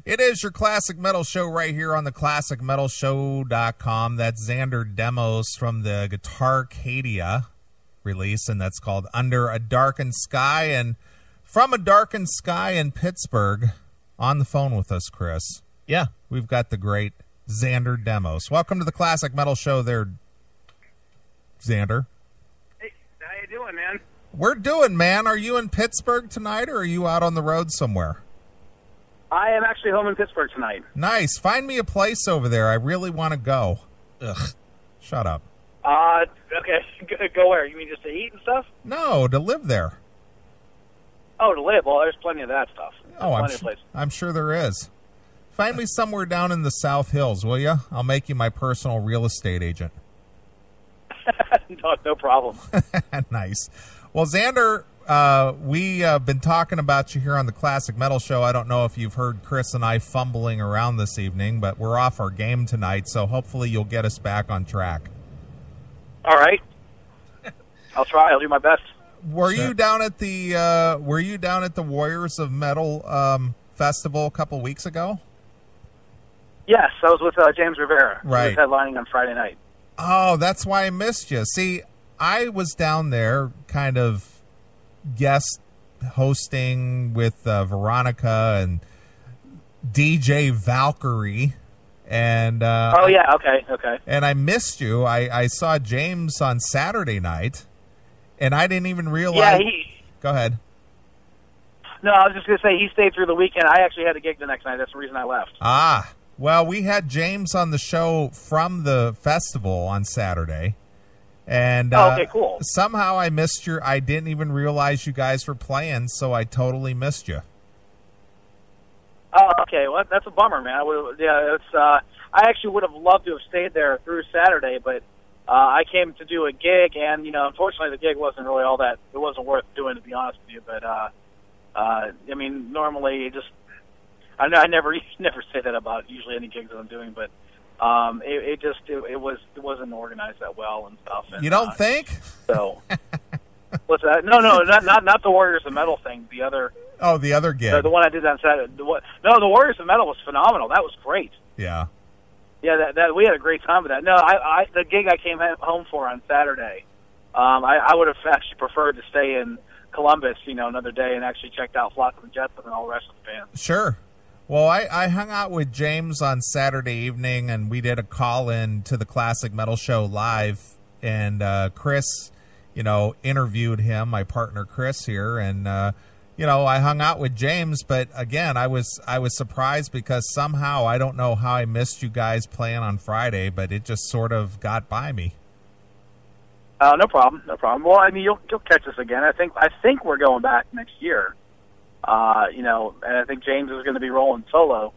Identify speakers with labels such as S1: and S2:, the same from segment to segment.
S1: It is your Classic Metal Show right here on the ClassicMetalShow.com. That's Xander Demos from the Guitarcadia release, and that's called Under a Darkened Sky. And from a darkened sky in Pittsburgh, on the phone with us, Chris.
S2: Yeah.
S1: We've got the great Xander Demos. Welcome to the Classic Metal Show there, Xander.
S3: Hey, how you doing, man?
S1: We're doing, man. Are you in Pittsburgh tonight, or are you out on the road somewhere?
S3: I am actually home in Pittsburgh tonight.
S1: Nice. Find me a place over there. I really want to go. Ugh. Shut up.
S3: Okay. Go where? You mean just to eat and stuff?
S1: No, to live there.
S3: Oh, to live? Well, there's plenty of that stuff.
S1: I'm sure there is. Find me somewhere down in the South Hills, will you? I'll make you my personal real estate agent.
S3: No problem.
S1: Nice. Well, Xander, we have been talking about you here on the Classic Metal Show. I don't know if you've heard Chris and I fumbling around this evening, but we're off our game tonight, so hopefully you'll get us back on track.
S3: All right. I'll try. I'll do my best.
S1: Were you down at the Warriors of Metal festival a couple weeks ago?
S3: Yes, I was with James Rivera.
S1: Right.
S3: He was headlining on Friday night.
S1: Oh, that's why I missed you. See, I was down there kind of guest hosting with Veronica and DJ Valkyrie. And
S3: oh, yeah, okay.
S1: And I missed you. I saw James on Saturday night, and I didn't even realize.
S3: Yeah,
S1: Go ahead.
S3: No, I was just going to say he stayed through the weekend. I actually had a gig the next night. That's the reason I left.
S1: Ah, well, we had James on the show from the festival on Saturday. And
S3: okay, cool.
S1: Somehow I missed I didn't even realize you guys were playing, so I totally missed you.
S3: Oh, okay. Well, that's a bummer, man. I actually would have loved to have stayed there through Saturday, but I came to do a gig, and unfortunately, the gig wasn't really all that. It wasn't worth doing, to be honest with you. But I mean, normally, I never say that about usually any gigs that I'm doing, but it wasn't organized that well and stuff. And,
S1: you don't think?
S3: So what's that? No, not the Warriors of Metal thing. The other.
S1: Oh, the other gig.
S3: The one I did on Saturday. The Warriors of Metal was phenomenal. That was great.
S1: Yeah.
S3: Yeah, that we had a great time with that. No, the gig I came home for on Saturday, I would have actually preferred to stay in Columbus, another day and actually checked out Flock of the Jetsam and all the rest of the band.
S1: Sure. Well, I hung out with James on Saturday evening, and we did a call-in to the Classic Metal Show live, and Chris, interviewed him, my partner Chris here, and I hung out with James, but again, I was surprised because somehow, I don't know how I missed you guys playing on Friday, but it just sort of got by me.
S3: No problem. Well, I mean, you'll catch us again. I think we're going back next year. And I think James is going to be rolling solo.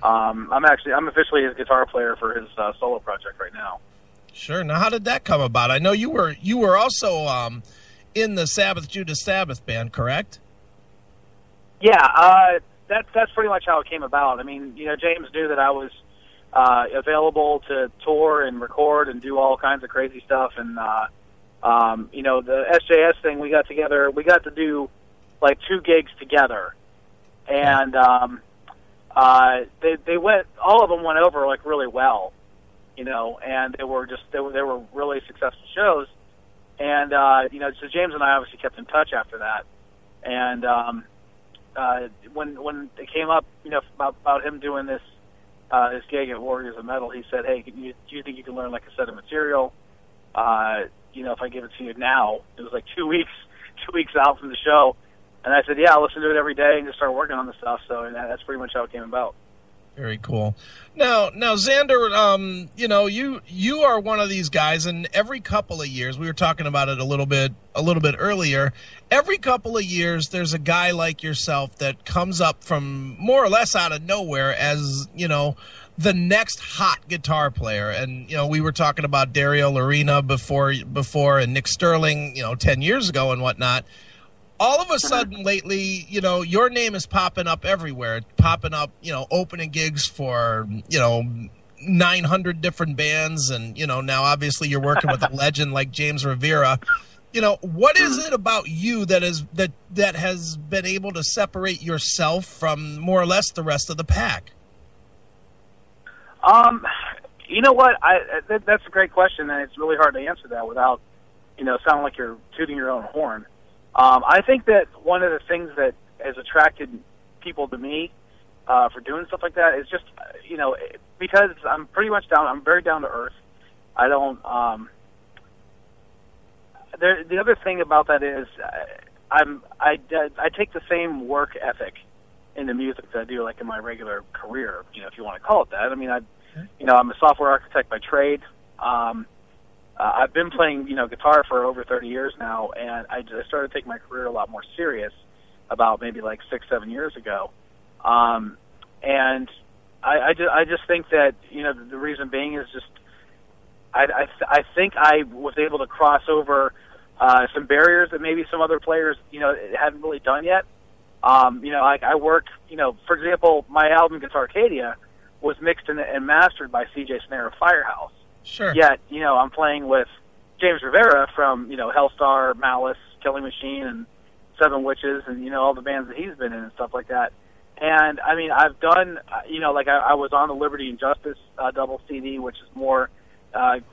S3: I'm officially his guitar player for his solo project right now.
S2: Sure. Now, how did that come about? I know you were also in the Sabbath Judas Sabbath band, correct?
S3: Yeah, that's pretty much how it came about. I mean, James knew that I was available to tour and record and do all kinds of crazy stuff, and the SJS thing, we got together. We got to do like 2 gigs together, and they went. All of them went over like really well, and they were really successful shows, and so James and I obviously kept in touch after that, and when it came up, about him doing this gig at Warriors of Metal, he said, "Hey, do you think you can learn like a set of material? If I give it to you now." It was like 2 weeks out from the show. And I said, yeah, I'll listen to it every day and just start working on the stuff. So that's pretty much how it came about.
S2: Very cool. Now, Xander, you are one of these guys, and every couple of years, we were talking about it a little bit earlier. Every couple of years, there's a guy like yourself that comes up from more or less out of nowhere as the next hot guitar player. And we were talking about Dario Lorina before, and Nick Sterling, 10 years ago and whatnot. All of a sudden lately, your name is popping up everywhere, opening gigs for, 900 different bands. And, now obviously you're working with a legend like James Rivera. What is it about you that has been able to separate yourself from more or less the rest of the pack?
S3: You know what? That's a great question, and it's really hard to answer that without, sounding like you're tooting your own horn. I think that one of the things that has attracted people to me for doing stuff like that is just, because I'm pretty much I'm very down to earth. I don't. The other thing about that is I take the same work ethic in the music that I do like in my regular career, if you want to call it that. I mean, I'm a software architect by trade. I've been playing, guitar for over 30 years now, and I started taking my career a lot more serious about maybe like 6-7 years ago. And I just think that, the reason being is just I think I was able to cross over some barriers that maybe some other players, hadn't really done yet. I work, for example, my album Guitarcadia was mixed and mastered by CJ Snare of Firehouse.
S2: Sure.
S3: Yet, I'm playing with James Rivera from, Hellstar, Malice, Killing Machine, and Seven Witches, and, all the bands that he's been in and stuff like that. And, I mean, I've done, I was on the Liberty and Justice double CD, which is more,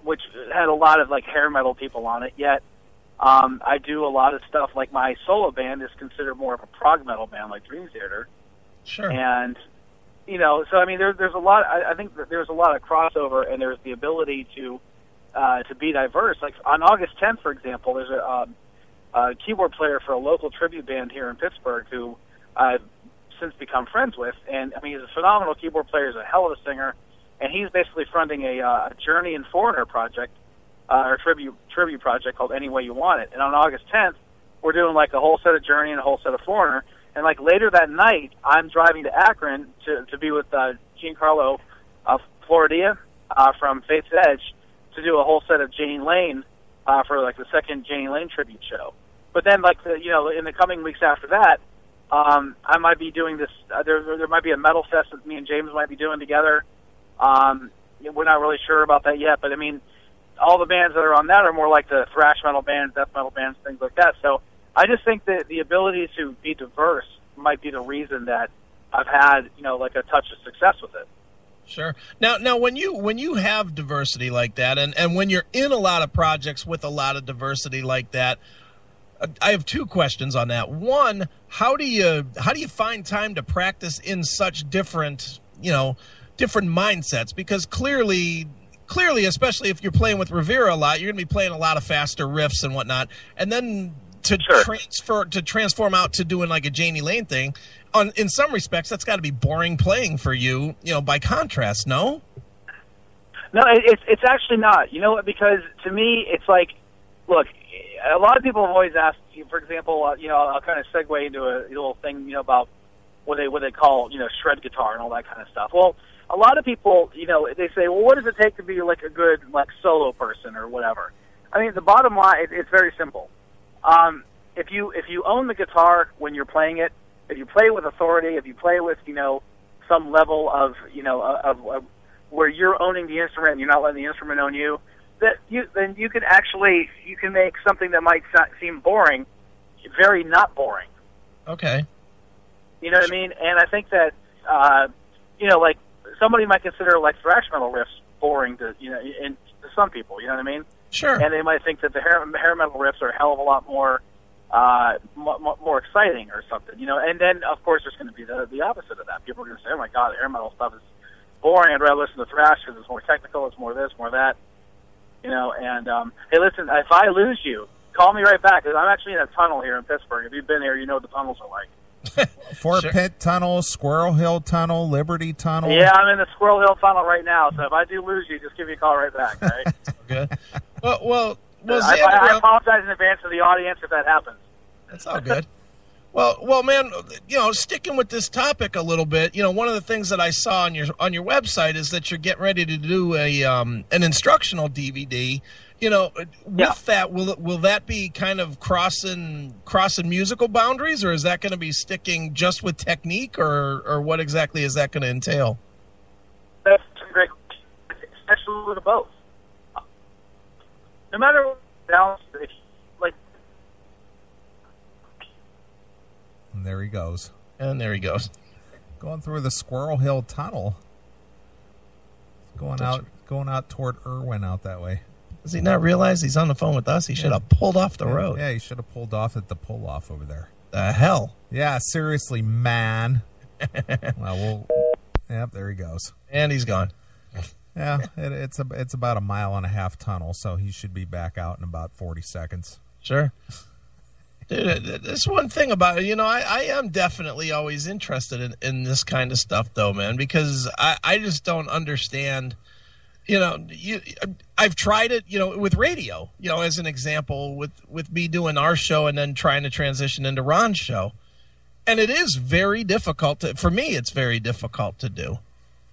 S3: which had a lot of, hair metal people on it, yet I do a lot of stuff, like my solo band is considered more of a prog metal band, like Dream Theater.
S2: Sure.
S3: And, so, I mean, there's a lot, I think that there's a lot of crossover, and there's the ability to be diverse. Like, on August 10th, for example, there's a keyboard player for a local tribute band here in Pittsburgh who I've since become friends with, and, I mean, he's a phenomenal keyboard player, he's a hell of a singer, and he's basically fronting a Journey and Foreigner project, or tribute project called Any Way You Want It. And on August 10th, we're doing, a whole set of Journey and a whole set of Foreigner. And, later that night, I'm driving to Akron to be with Giancarlo Floridia from Faith's Edge to do a whole set of Janie Lane for, the second Janie Lane tribute show. But then, in the coming weeks after that, I might be doing this. There might be a metal fest that me and James might be doing together. We're not really sure about that yet, but, I mean, all the bands that are on that are more like the thrash metal bands, death metal bands, things like that. So I just think that the ability to be diverse might be the reason that I've had, a touch of success with it.
S2: Sure. Now, when you have diversity like that, and when you're in a lot of projects with a lot of diversity like that, I have two questions on that. One, how do you find time to practice in such different mindsets? Because clearly, especially if you're playing with Rivera a lot, you're going to be playing a lot of faster riffs and whatnot. And then to transform out to doing like a Janie Lane thing, in some respects, that's got to be boring playing for you, by contrast, no?
S3: No, it's actually not. You know what? Because to me, it's like, look, a lot of people have always asked, for example, I'll kind of segue into a little thing, about what they call, shred guitar and all that kind of stuff. Well, a lot of people, they say, well, what does it take to be like a good solo person or whatever? I mean, the bottom line, it's very simple. If you own the guitar when you're playing it, if you play with authority, if you play with some level of of where you're owning the instrument and you're not letting the instrument own you, then you can make something that might seem boring very not boring.
S2: Okay.
S3: You know what I mean? And I think that somebody might consider thrash metal riffs boring to to some people. You know what I mean?
S2: Sure.
S3: And they might think that the hair metal riffs are a hell of a lot more more exciting or something. And then of course there's going to be the opposite of that. People are going to say, "Oh my God, the hair metal stuff is boring. I'd rather listen to thrash because it's more technical. It's more this, more that." And hey, listen, if I lose you, call me right back because I'm actually in a tunnel here in Pittsburgh. If you've been here, you know what the tunnels are like.
S1: Fort Pitt Tunnel, Squirrel Hill Tunnel, Liberty Tunnel.
S3: Yeah, I'm in the Squirrel Hill Tunnel right now. So if I do lose you, just give me a call right back. All right.
S2: Good. Well,
S3: I apologize in advance to the audience if that happens.
S2: That's all good. Well, man, sticking with this topic a little bit, one of the things that I saw on your website is that you're getting ready to do an instructional DVD. With that, will that be kind of crossing musical boundaries, or is that going to be sticking just with technique, or what exactly is that going to entail?
S3: That's a great question. It's actually with both. No matter what balance,
S1: there he goes.
S2: And there he goes.
S1: Going through the Squirrel Hill Tunnel. Going out toward Irwin out that way.
S2: Does he not realize he's on the phone with us? He should have pulled off the road.
S1: Yeah, he should have pulled off at the pull-off over there.
S2: The hell?
S1: Yeah, seriously, man. Well, yep, there he goes.
S2: And he's gone.
S1: Yeah, it's about a 1.5 mile tunnel, so he should be back out in about 40 seconds.
S2: Sure. Dude, there's one thing about it. I am definitely always interested in this kind of stuff, though, man, because I just don't understand. I've tried it, with radio, as an example, with me doing our show and then trying to transition into Ron's show. And it is very difficult for me, it's very difficult to do.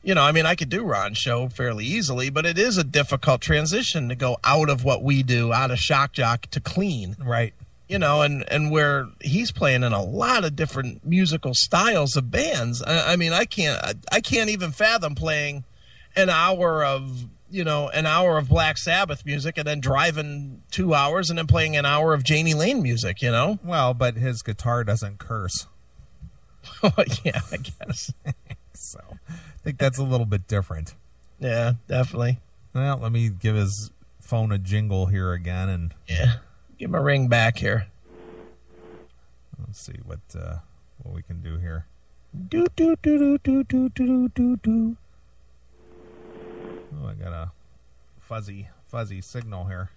S2: I could do Ron's show fairly easily, but it is a difficult transition to go out of what we do, out of shock jock to clean.
S1: Right.
S2: And where he's playing in a lot of different musical styles of bands. I can't even fathom playing an hour of Black Sabbath music and then driving 2 hours and then playing an hour of Janie Lane music,
S1: Well, but his guitar doesn't curse.
S2: Yeah, I guess.
S1: So I think that's a little bit different.
S2: Yeah, definitely.
S1: Well, let me give his phone a jingle here again, and
S2: give him a ring back here.
S1: Let's see what we can do here.
S2: Do do do do do do do do.
S1: Oh, I got a fuzzy signal here.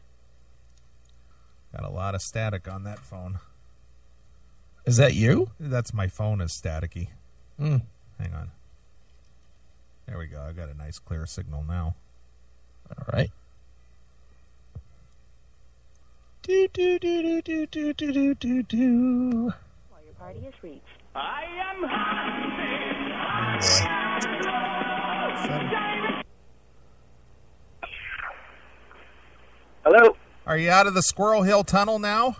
S1: Got a lot of static on that phone.
S2: Is that you?
S1: That's my phone is staticky.
S2: Mm.
S1: Hang on. There we go. I got a nice clear signal now.
S2: All right. Do do do do do do do do do.
S4: While your party is reached.
S5: I am happy.
S3: Hello.
S1: Are you out of the Squirrel Hill Tunnel now?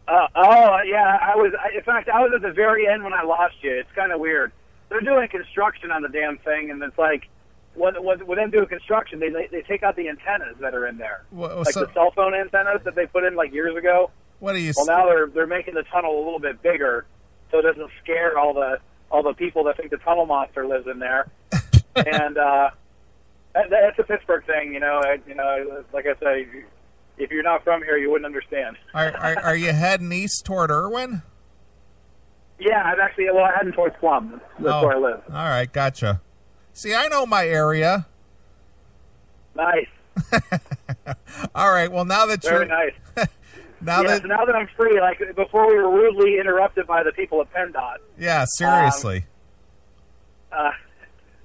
S3: Yeah. In fact, I was at the very end when I lost you. It's kind of weird. They're doing construction on the damn thing, and it's like, when them doing construction, they take out the antennas that are in there, the cell phone antennas that they put in like years ago.
S1: What do you?
S3: Well, now they're making the tunnel a little bit bigger, so it doesn't scare all the people that think the tunnel monster lives in there. And that's a Pittsburgh thing, Like I say, if you're not from here, you wouldn't understand.
S1: Are you heading east toward Irwin?
S3: Yeah, I'm actually heading towards Plum. That's where I live.
S1: All right, gotcha. See, I know my area.
S3: Nice.
S1: All right. Well, now that
S3: Very nice.
S1: now
S3: that I'm free, like before we were rudely interrupted by the people at PennDOT.
S1: Yeah, seriously.
S3: I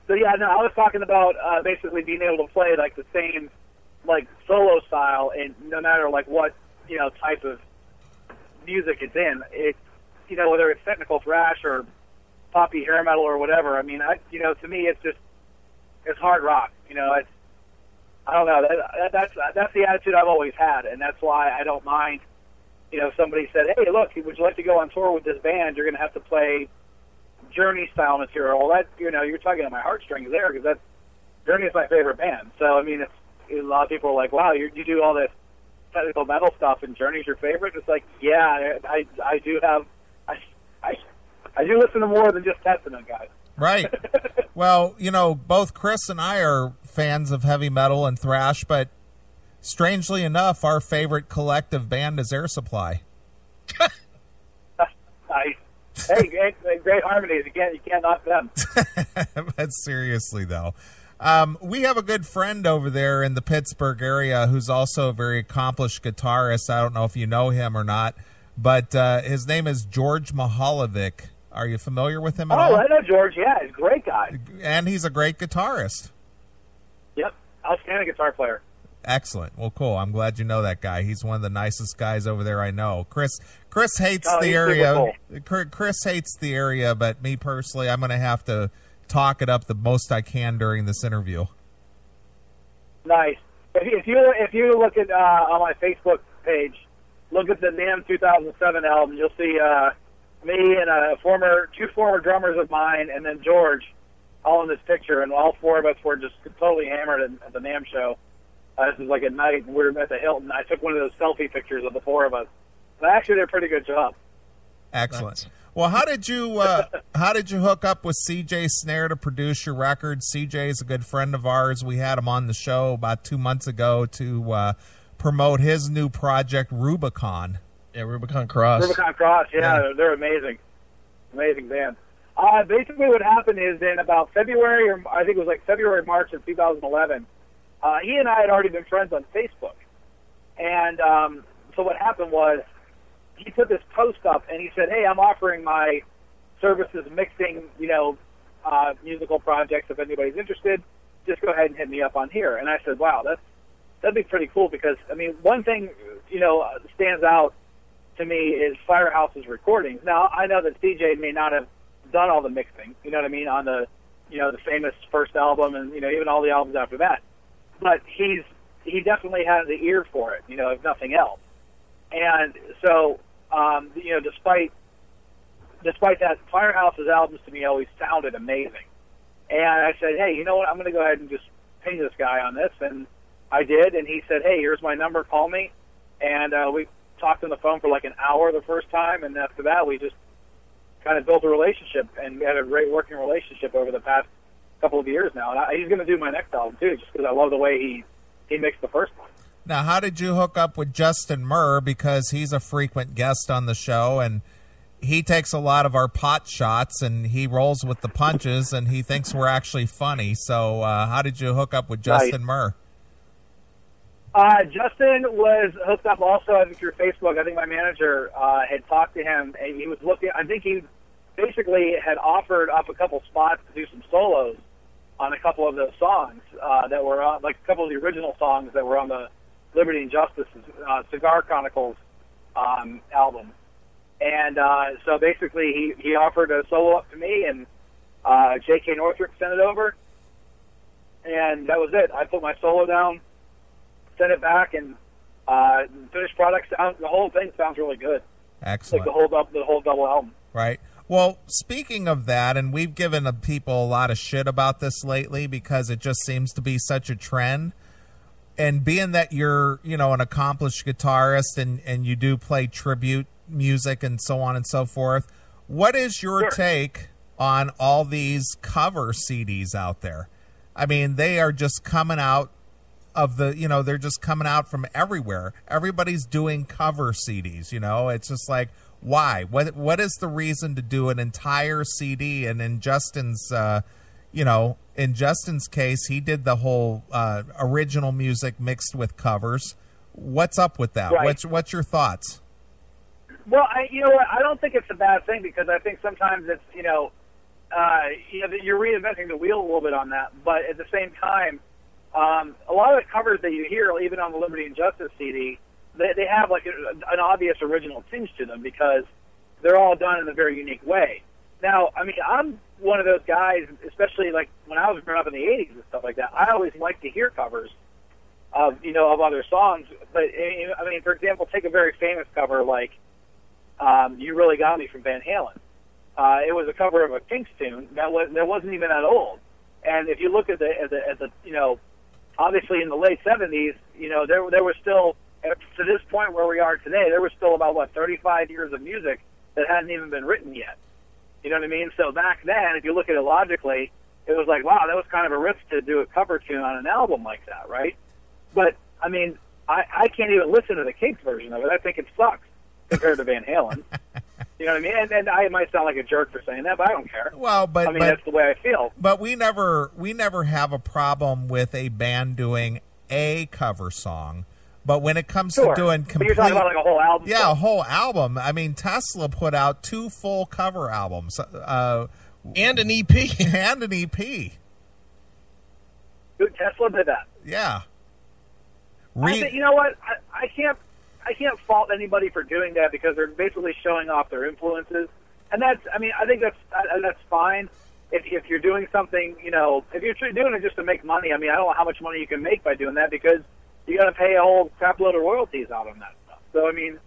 S3: was talking about basically being able to play like the same like solo style, and no matter like what type of music it's in, whether it's technical thrash or poppy hair metal or whatever. I mean, to me, it's hard rock. I don't know. That's the attitude I've always had, and that's why I don't mind. Somebody said, "Hey, look, would you like to go on tour with this band? You're going to have to play Journey style material." Well, you're tugging at my heartstrings there, because Journey is my favorite band. So I mean, a lot of people are like, "Wow, you do all this technical metal stuff, and Journey's your favorite?" It's like, yeah, I do have. I do listen to more than just Testament, guys.
S1: Right. Well, both Chris and I are fans of heavy metal and thrash, but strangely enough, our favorite collective band is Air Supply.
S3: Nice. Hey, great harmonies. Again, you can't knock them.
S1: But seriously, though, we have a good friend over there in the Pittsburgh area who's also a very accomplished guitarist. I don't know if you know him or not, but his name is George Mahalovic. Are you familiar with him at all?
S3: Oh, I know George. Yeah, he's a great guy.
S1: And he's a great guitarist.
S3: Yep, outstanding guitar player.
S1: Excellent. Well, cool. I'm glad you know that guy. He's one of the nicest guys over there I know. Chris hates the area. Cool. Chris hates the area, but me personally, I'm going to have to talk it up the most I can during this interview.
S3: Nice. If you look at on my Facebook page, look at the NAMM 2007 album, you'll see me and two former drummers of mine, and then George, all in this picture, and all four of us were just totally hammered at the NAMM show. This was like at night, and we were at the Hilton. I took one of those selfie pictures of the four of us, and actually did a pretty good job.
S1: Excellent. Well, how did you hook up with CJ Snare to produce your record? CJ is a good friend of ours. We had him on the show about 2 months ago to promote his new project, Rubicon.
S2: Yeah, Rubicon Cross.
S3: Rubicon Cross, yeah. They're amazing. Amazing band. Basically what happened is in about February, or I think it was like February, March of 2011, he and I had already been friends on Facebook. And so what happened was he put this post up and he said, hey, I'm offering my services mixing, musical projects. If anybody's interested, just go ahead and hit me up on here. And I said, wow, that'd be pretty cool because, I mean, one thing, stands out to me is Firehouse's recordings. Now, I know that CJ may not have done all the mixing, you know what I mean, on the, the famous first album and, even all the albums after that. But he definitely has the ear for it, if nothing else. And so, despite that, Firehouse's albums to me always sounded amazing. And I said, hey, you know what, I'm going to go ahead and just ping this guy on this. And I did, and he said, hey, here's my number, call me. And we talked on the phone for like an hour the first time, and after that we just kind of built a relationship, and we had a great working relationship over the past couple of years now. And he's going to do my next album too, just because I love the way he mixed the first one.
S1: Now, how did you hook up with Justin Murr? Because he's a frequent guest on the show, and he takes a lot of our pot shots, and he rolls with the punches, and he thinks we're actually funny. So how did you hook up with Justin Murr?
S3: Justin was hooked up also, I think, through Facebook. I think my manager had talked to him, and he was looking. I think he basically had offered up a couple spots to do some solos on a couple of those songs that were on, like a couple of the original songs that were on the Liberty and Justice Cigar Chronicles album. And so basically he offered a solo up to me, and J.K. Northrup sent it over, and that was it. I put my solo down, sent it back, and finished product sounds. The whole thing sounds really good.
S1: Excellent.
S3: Like the whole double album.
S1: Right. Well, speaking of that, and we've given people a lot of shit about this lately because it just seems to be such a trend. And being that you're, an accomplished guitarist and you do play tribute music and so on and so forth, what is your take on all these cover CDs out there? I mean, they are just coming out of the, they're just coming out from everywhere. Everybody's doing cover CDs, It's just like, why? What is the reason to do an entire CD? And in Justin's, in Justin's case, he did the whole original music mixed with covers. What's up with that?
S3: Right.
S1: What's your thoughts?
S3: Well, you know what? I don't think it's a bad thing because I think sometimes it's, you're reinventing the wheel a little bit on that. But at the same time, a lot of the covers that you hear, even on the Liberty and Justice CD, they have like an obvious original tinge to them because they're all done in a very unique way. Now, I mean, I'm one of those guys, especially like when I was growing up in the 80s and stuff like that, I always liked to hear covers of other songs. But, I mean, for example, take a very famous cover like You Really Got Me from Van Halen. It was a cover of a Kinks tune that wasn't even that old. And if you look at the obviously in the late 70s, there was still, to this point where we are today, there was still about, 35 years of music that hadn't even been written yet. You know what I mean? So back then, if you look at it logically, it was like, wow, that was kind of a risk to do a cover tune on an album like that, right? But, I mean, I can't even listen to the Kinks version of it. I think it sucks compared to Van Halen. You know what I mean? And I might sound like a jerk for saying that, but I don't care.
S1: Well, but
S3: that's the way I feel.
S1: But we never have a problem with a band doing a cover song. But when it comes to doing complete,
S3: you're talking about like a whole album.
S1: Yeah, a whole album. I mean, Tesla put out 2 full cover albums
S2: and an EP.
S1: And an EP.
S3: Dude, Tesla did that.
S1: Yeah.
S3: You know what? I can't fault anybody for doing that because they're basically showing off their influences, and I think that's fine. If you're doing something, if you're doing it just to make money, I mean, I don't know how much money you can make by doing that because you got to pay a whole crap load of royalties out on that stuff. So I mean,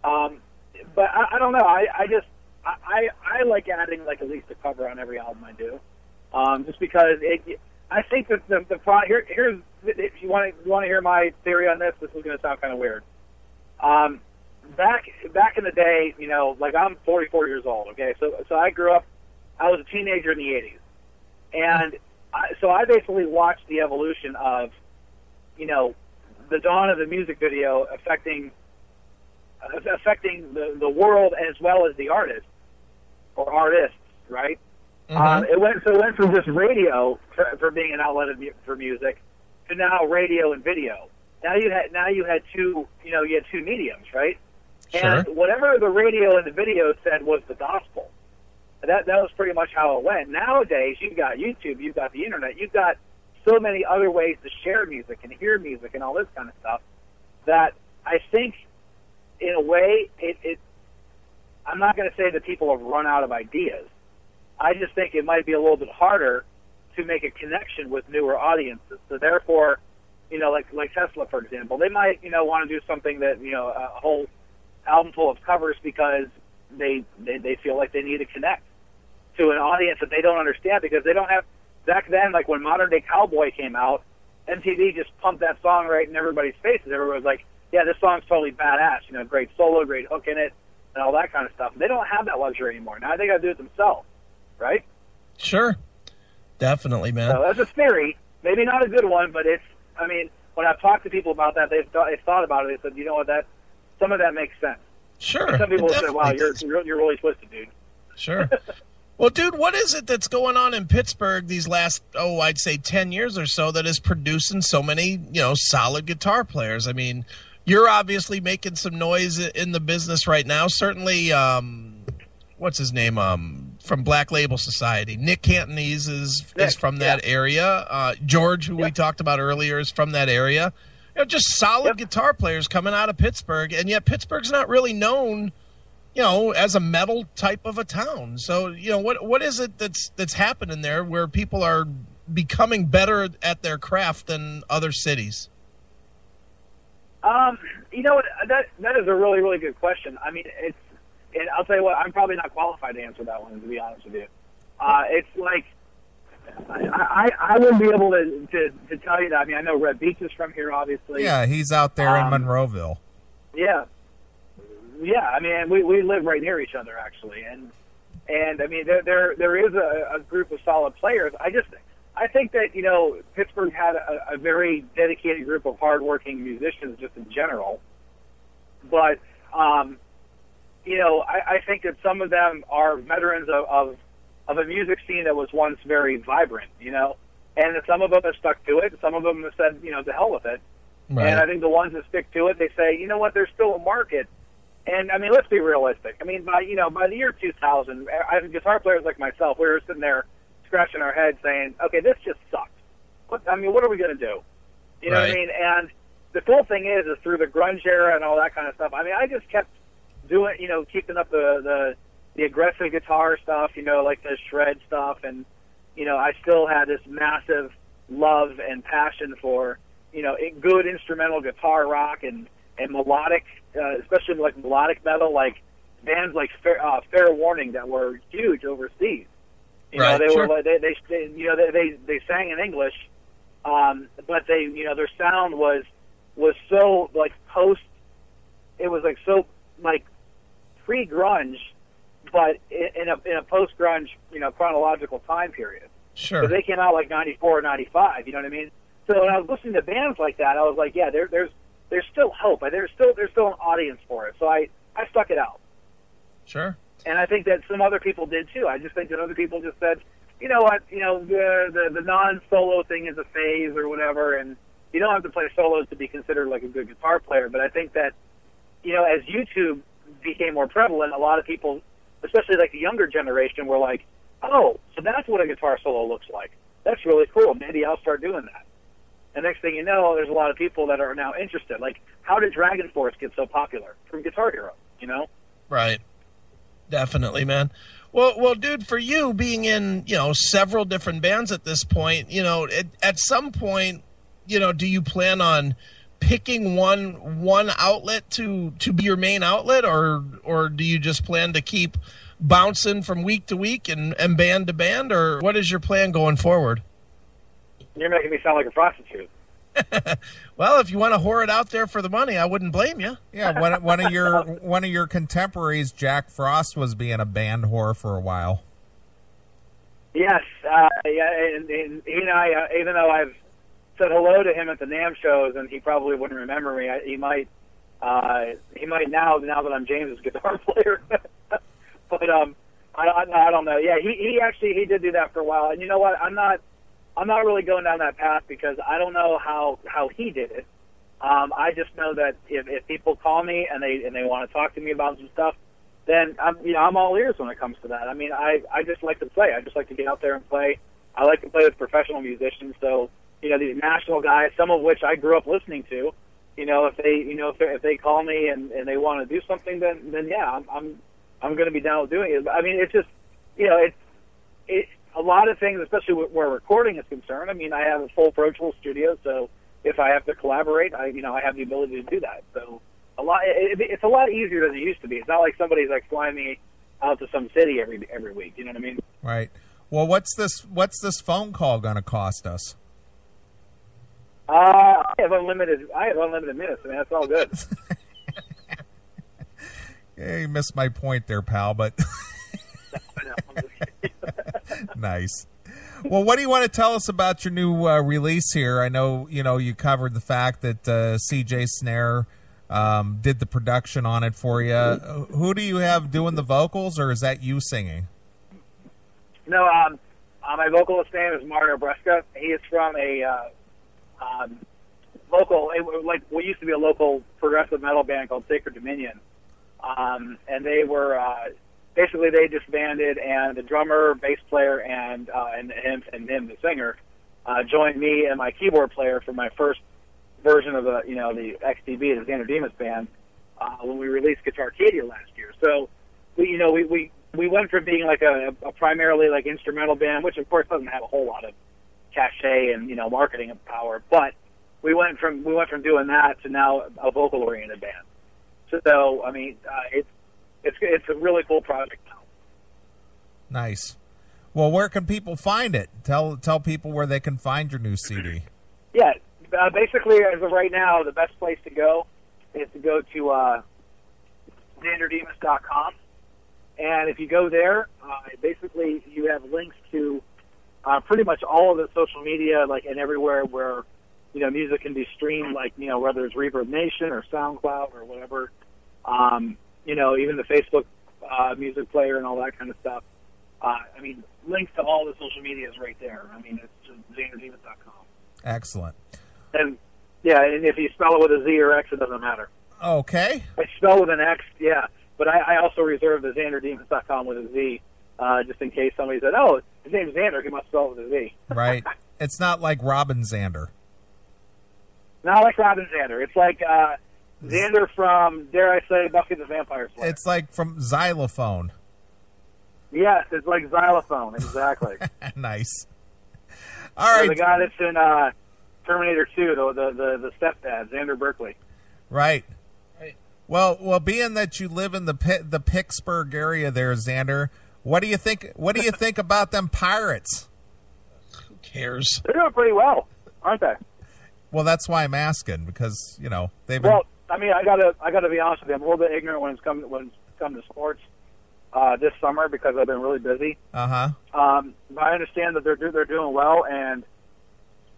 S3: but I don't know. I like adding like at least a cover on every album I do, just because I think that here's if you want to hear my theory on this. This is going to sound kind of weird. back in the day, you know, like I'm 44 years old. Okay, so I grew up. I was a teenager in the 80s, and so I basically watched the evolution of, you know, the dawn of the music video affecting the world as well as the artist or artists, right?
S2: Mm-hmm.
S3: It went from just radio for being an outlet for music to now radio and video. Now you had two mediums, right?
S2: Sure.
S3: And whatever the radio and the video said was the gospel. That was pretty much how it went. Nowadays, you've got YouTube, you've got the internet, you've got so many other ways to share music and hear music and all this kind of stuff that I think, in a way, I'm not going to say that people have run out of ideas. I just think it might be a little bit harder to make a connection with newer audiences. So therefore, you know, like Tesla, for example, they might, you know, want to do something that, you know, a whole album full of covers because they feel like they need to connect to an audience that they don't understand because they don't have. Back then, like when Modern Day Cowboy came out, MTV just pumped that song right in everybody's faces. Everybody was like, yeah, this song's totally badass, you know, great solo, great hook in it, and all that kind of stuff. They don't have that luxury anymore. Now they got to do it themselves, right?
S2: Sure. Definitely, man.
S3: So that's a theory. Maybe not a good one, but it's, I mean, when I've talked to people about that, they've thought about it. They said, you know what, some of that makes sense.
S2: Sure.
S3: And some people say, wow, you're really twisted, dude.
S2: Sure. Well, dude, what is it that's going on in Pittsburgh these last, I'd say 10 years or so that is producing so many, you know, solid guitar players? I mean, you're obviously making some noise in the business right now. Certainly, what's his name, from Black Label Society. Nick Cantonese is from that area. George, who we talked about earlier, is from that area. You know, just solid guitar players coming out of Pittsburgh, and yet Pittsburgh's not really known, you know, as a metal type of a town. So, you know, what is it that's happening there where people are becoming better at their craft than other cities?
S3: You know what, that is a really, really good question. I mean, and I'll tell you what, I'm probably not qualified to answer that one, to be honest with you. It's like, I wouldn't be able to tell you that. I mean, I know Red Beach is from here, obviously.
S1: Yeah, he's out there in Monroeville.
S3: Yeah. Yeah, I mean, we live right near each other, actually. And I mean, there is a group of solid players. I think that, you know, Pittsburgh had a very dedicated group of hardworking musicians just in general. But, you know, I think that some of them are veterans of a music scene that was once very vibrant, you know, and some of them have stuck to it. Some of them have said, you know, to hell with it. Right. And I think the ones that stick to it, they say, you know what, there's still a market. And I mean, let's be realistic. I mean, by the year 2000, I think guitar players like myself, we were sitting there scratching our heads saying, okay, this just sucks. What are we going to do? You know what I mean? And the cool thing is through the grunge era and all that kind of stuff, I mean, I just kept doing, you know, keeping up the aggressive guitar stuff, you know, like the shred stuff. And, you know, I still had this massive love and passion for, you know, good instrumental guitar rock and melodic, especially like melodic metal, like bands like Fair Warning that were huge overseas. You know, they were they sang in English, but they, you know, their sound was so like it was like so like pre-grunge, but in a post-grunge, you know, chronological time period.
S2: Sure.
S3: Because they came out like 94 or 95, you know what I mean? So when I was listening to bands like that, I was like, yeah, there's still hope. There's still an audience for it. So I stuck it out.
S2: Sure.
S3: And I think that some other people did too. I just think that other people just said, you know what, you know, the non-solo thing is a phase or whatever, and you don't have to play solos to be considered like a good guitar player. But I think that, you know, as YouTube became more prevalent, a lot of people, especially like the younger generation, were like, oh, so that's what a guitar solo looks like. That's really cool. Maybe I'll start doing that. And next thing you know, there's a lot of people that are now interested. Like, how did Dragon Force get so popular? From Guitar Hero, you know?
S2: Right. Definitely, man. Well, dude, for you being in, you know, several different bands at this point, you know, at some point, you know, do you plan on picking one outlet to be your main outlet, or do you just plan to keep bouncing from week to week and band to band, or what is your plan going forward?
S3: You're making me sound like a prostitute.
S2: Well, if you want to whore it out there for the money, I wouldn't blame you.
S1: Yeah, one of your contemporaries, Jack Frost, was being a band whore for a while.
S3: Yes, and he and I, even though I've said hello to him at the NAMM shows, and he probably wouldn't remember me, he might now that I'm James's guitar player. But I don't know. Yeah, he did do that for a while, and you know what? I'm not really going down that path because I don't know how he did it. I just know that if people call me and they want to talk to me about some stuff, then I'm all ears when it comes to that. I mean, I just like to play. I just like to get out there and play. I like to play with professional musicians. So these national guys, some of which I grew up listening to, if they call me and they want to do something, then yeah, I'm going to be down with doing it. I mean, it's just it's a lot of things, especially where recording is concerned. I mean, I have a full Pro Tools studio, so if I have to collaborate, I have the ability to do that. So it's a lot easier than it used to be. It's not like somebody's like flying me out to some city every week. You know what I mean?
S1: Right. Well, what's this phone call going to cost us?
S3: I have unlimited minutes. I mean, that's all good.
S1: Yeah, you missed my point there, pal. But nice. Well, what do you want to tell us about your new release here? I know you covered the fact that CJ Snare did the production on it for you. Who do you have doing the vocals, or is that you singing?
S3: No, my vocalist name is Mario Bresca. He is from a local, like what used to be a local progressive metal band called Sacred Dominion, and they were basically they disbanded, and the drummer, bass player, and him, the singer, joined me and my keyboard player for my first version of the XDB, the Xander Demos band, when we released Guitarcadia last year. So we went from being like a primarily like instrumental band, which of course doesn't have a whole lot of cachet and marketing power, but we went from doing that to now a vocal oriented band. So I mean, it's a really cool project now.
S1: Nice. Well, where can people find it? Tell people where they can find your new CD.
S3: Yeah, basically as of right now, the best place to go is to go to XanderDemos.com, and if you go there, basically you have links to pretty much all of the social media, like, and everywhere where music can be streamed, like whether it's Reverb Nation or SoundCloud or whatever, even the Facebook music player and all that kind of stuff. I mean, links to all the social media is right there. I mean, it's just XanderDemos.com.
S1: Excellent.
S3: And yeah, and if you spell it with a Z or X, it doesn't matter.
S1: Okay.
S3: I spell with an X, yeah, but I also reserve the XanderDemos.com with a Z, just in case somebody said, "Oh, his name's Xander, he must spell it with a Z."
S1: Right. It's not like Robin Xander.
S3: Not like Robin Xander. It's like Xander from, dare I say, Buffy the Vampire Slayer.
S1: It's like from Xylophone.
S3: Yes, it's like Xylophone, exactly.
S1: Nice. All right.
S3: The guy that's in Terminator 2, the stepdad, Xander Berkeley.
S1: Right. Well, being that you live in the Pittsburgh area there, Xander, what do you think? What do you think about them Pirates?
S2: Who cares?
S3: They're doing pretty well, aren't they?
S1: Well, that's why I'm asking, because they've been.
S3: Well, I mean, I gotta be honest with you. I'm a little bit ignorant when it's come to sports this summer because I've been really busy.
S1: But
S3: I understand that they're doing well, and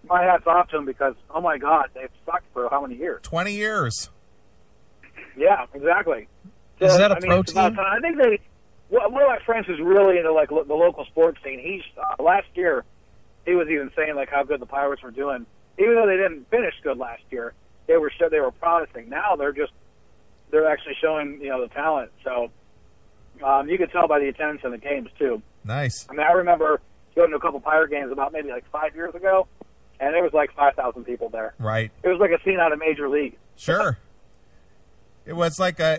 S3: my hat's off to them because, oh my God, they've sucked for how many years?
S1: 20 years.
S3: Yeah, exactly. So,
S2: Is that a pro team?
S3: I think one of my friends who's really into like the local sports scene. He's last year he was even saying like how good the Pirates were doing, even though they didn't finish good last year. They were promising. Now they're actually showing the talent. So you can tell by the attendance in the games too.
S1: Nice.
S3: I mean, I remember going to a couple Pirate games about maybe like 5 years ago, and there was like 5,000 people there.
S1: Right.
S3: It was like a scene out of Major League.
S1: Sure. It was like a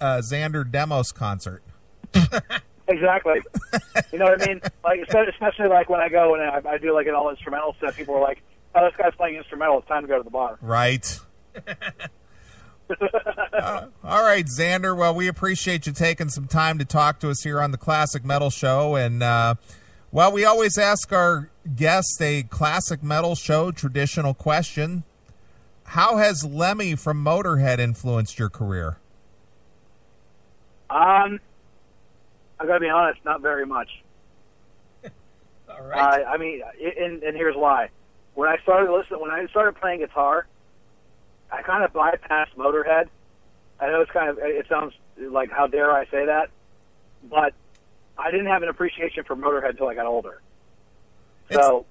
S1: Xander Demos concert.
S3: Exactly. You know what I mean? Like especially like when I go and I do like an all instrumental set, people are like, "Oh, this guy's playing instrumental. It's time to go to the bar."
S1: Right. All right, Xander. Well, we appreciate you taking some time to talk to us here on the Classic Metal Show, and we always ask our guest a classic metal show traditional question. How has Lemmy from Motorhead influenced your career?
S3: I gotta be honest, not very much.
S2: All right.
S3: I mean, and here's why. When I started playing guitar, I kind of bypassed Motorhead. I know it sounds like, how dare I say that, but I didn't have an appreciation for Motorhead until I got older. So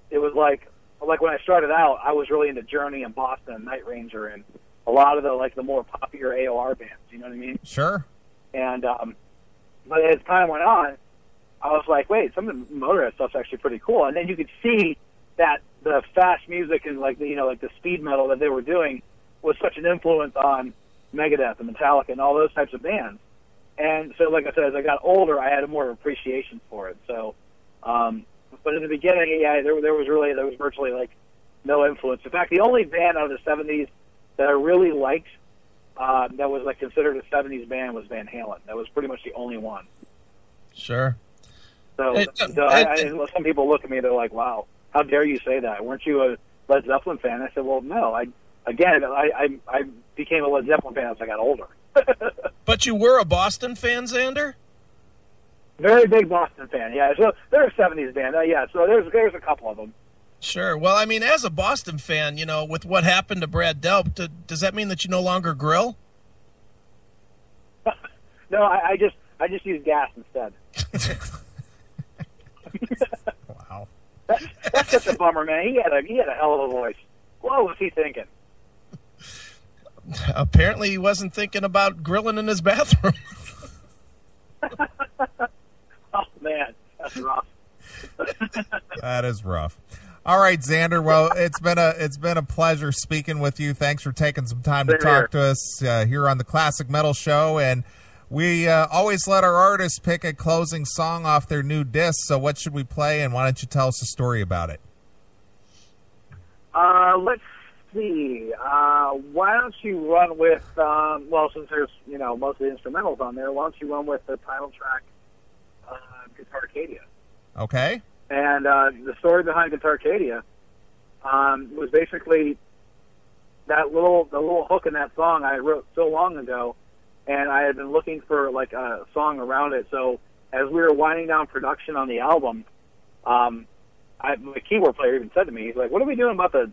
S3: it was like when I started out, I was really into Journey and Boston and Night Ranger and a lot of the more popular AOR bands. You know what I mean?
S1: Sure.
S3: And but as time went on, I was like, wait, some of the Motorhead stuff's actually pretty cool. And then you could see that the fast music and like the speed metal that they were doing was such an influence on Megadeth and Metallica and all those types of bands. And so, like I said, as I got older, I had more appreciation for it. So, but in the beginning, yeah, there was virtually like no influence. In fact, the only band out of the '70s that I really liked that was like considered a '70s band was Van Halen. That was pretty much the only one.
S2: Sure.
S3: So, some people look at me, they're like, "Wow, how dare you say that? Weren't you a Led Zeppelin fan?" I said, "Well, no. I became a Led Zeppelin fan as I got older."
S2: But you were a Boston fan, Xander?
S3: Very big Boston fan, yeah. So they're a '70s band, yeah. So there's a couple of them.
S2: Sure. Well, I mean, as a Boston fan, with what happened to Brad Delp, does that mean that you no longer grill?
S3: No, I just use gas instead.
S1: Wow.
S3: That's just a bummer, man. He had a hell of a voice. What was he thinking?
S2: Apparently, he wasn't thinking about grilling in his bathroom.
S3: Oh man, that's rough.
S1: That is rough. All right, Xander. Well, it's been a pleasure speaking with you. Thanks for taking some time to talk to us here on the Classic Metal Show. And we always let our artists pick a closing song off their new disc. So what should we play, and why don't you tell us a story about it?
S3: Let's see. Why don't you run with, since there's, most of the instrumentals on there, why don't you run with the title track, Guitarist.
S1: Okay.
S3: And the story behind Guitarist was basically the little hook in that song I wrote so long ago, and I had been looking for like a song around it. So as we were winding down production on the album, the keyboard player even said to me, he's like, "What are we doing about the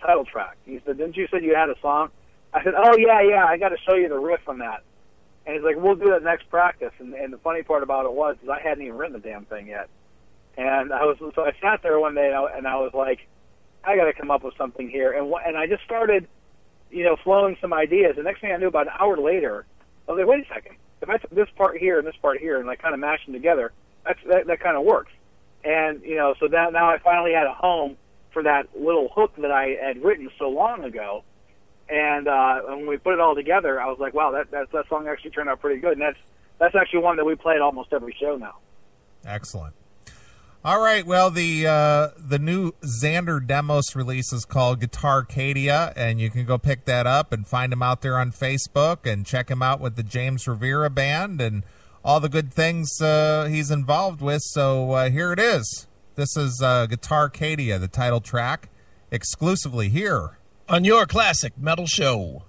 S3: title track?" He said, "Didn't you say you had a song?" I said, "Oh yeah, I got to show you the riff on that." And he's like, "We'll do that next practice." And the funny part about it was I hadn't even written the damn thing yet. And so I sat there one day and I was like, I got to come up with something here. And I just started, flowing some ideas. The next thing I knew, about an hour later, I was like, wait a second. If I took this part here and this part here and I kind of mashed them together, that kind of works. And, so now I finally had a home for that little hook that I had written so long ago. And when we put it all together, I was like, wow, that song actually turned out pretty good. And that's actually one that we play at almost every show now.
S1: Excellent. All right, well, the new Xander Demos release is called Guitarist, and you can go pick that up and find him out there on Facebook and check him out with the James Rivera Band and all the good things he's involved with. So here it is. This is Guitarist, the title track, exclusively here
S2: on your Classic Metal Show.